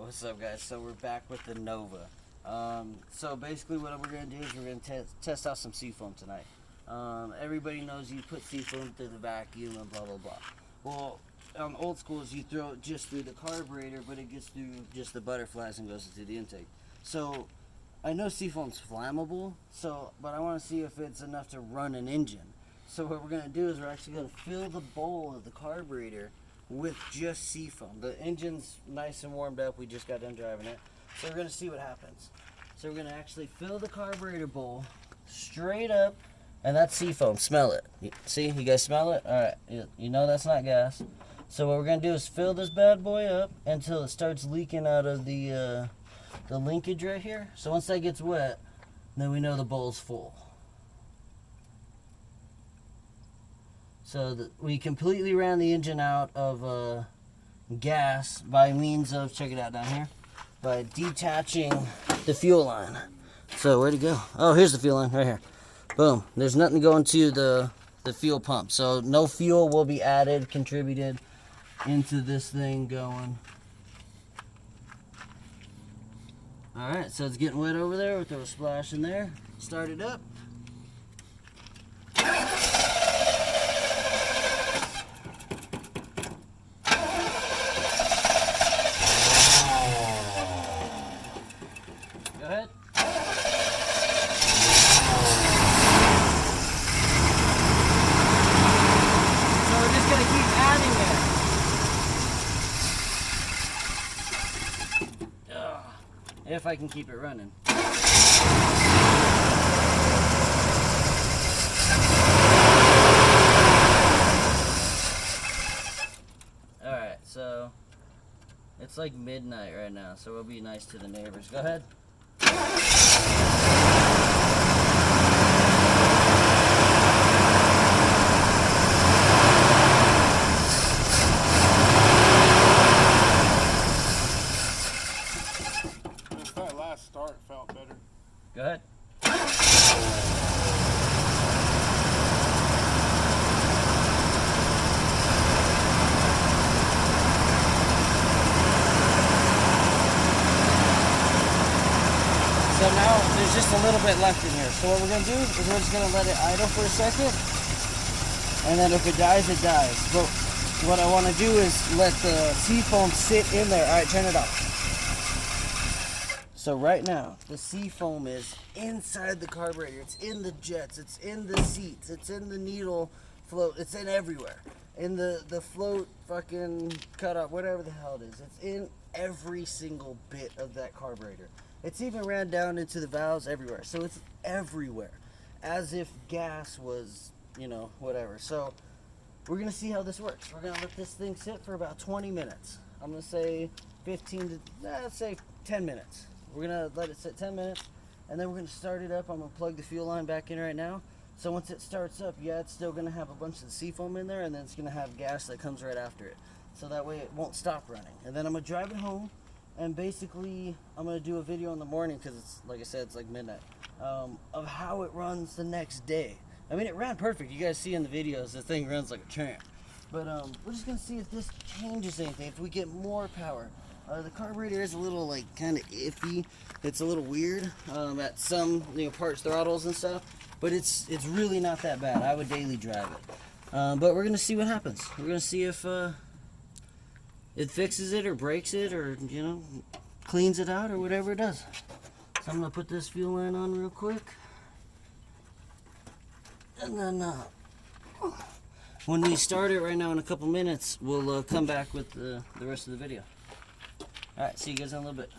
What's up, guys? So we're back with the Nova. So basically what we're going to do is we're going to test out some Seafoam tonight. Everybody knows you put Seafoam through the vacuum and blah, blah, blah. Well, old schools, you throw it just through the carburetor, but it gets through just the butterflies and goes into the intake. So I know Seafoam's flammable, but I want to see if it's enough to run an engine. So what we're going to do is we're actually going to fill the bowl of the carburetor with just Seafoam. The engine's nice and warmed up. We just got done driving it. So we're going to see what happens. So we're going to actually fill the carburetor bowl straight up, and that's Seafoam. Smell it. See, you guys smell it? All right, you know that's not gas. So what we're going to do is fill this bad boy up until it starts leaking out of the linkage right here. So once that gets wet, then we know the bowl's full. So we completely ran the engine out of gas by means of, check it out down here, by detaching the fuel line. So where'd it go? Oh, here's the fuel line right here. Boom. There's nothing going to the fuel pump. So no fuel will be added, contributed into this thing going. All right, so it's getting wet over there. We'll throw a splash in there. Start it up. Go ahead. So we're just going to keep adding it. If I can keep it running. Alright, so it's like midnight right now, so we'll be nice to the neighbors. Go ahead. That last start felt better. Go ahead. So now there's just a little bit left in here. So what we're going to do is we're just going to let it idle for a second. And then if it dies, it dies. But what I want to do is let the Seafoam sit in there. All right, turn it off. So right now, the Seafoam is inside the carburetor. It's in the jets. It's in the seats. It's in the needle float. It's in everywhere. In the float fucking cutoff, whatever the hell it is. It's in every single bit of that carburetor. It's even ran down into the valves everywhere. So it's everywhere. As if gas was, whatever. So we're going to see how this works. We're going to let this thing sit for about 20 minutes. I'm going to say 15 to, let's say 10 minutes. We're going to let it sit 10 minutes, and then we're going to start it up. I'm going to plug the fuel line back in right now. So once it starts up, it's still going to have a bunch of the Seafoam in there, and then it's going to have gas that comes right after it. So that way it won't stop running. And then I'm going to drive it home, and basically I'm going to do a video in the morning, because it's, like I said, it's like midnight, of how it runs the next day. I mean, it ran perfect. You guys see in the videos, the thing runs like a champ. But we're just going to see if this changes anything, if we get more power. The carburetor is a little, kind of iffy. It's a little weird at some, parts, throttles and stuff. But it's really not that bad. I would daily drive it. But we're going to see what happens. We're going to see if it fixes it or breaks it or, cleans it out or whatever it does. So I'm going to put this fuel line on real quick. And then when we start it right now in a couple minutes, we'll come back with the rest of the video. Alright, see you guys in a little bit.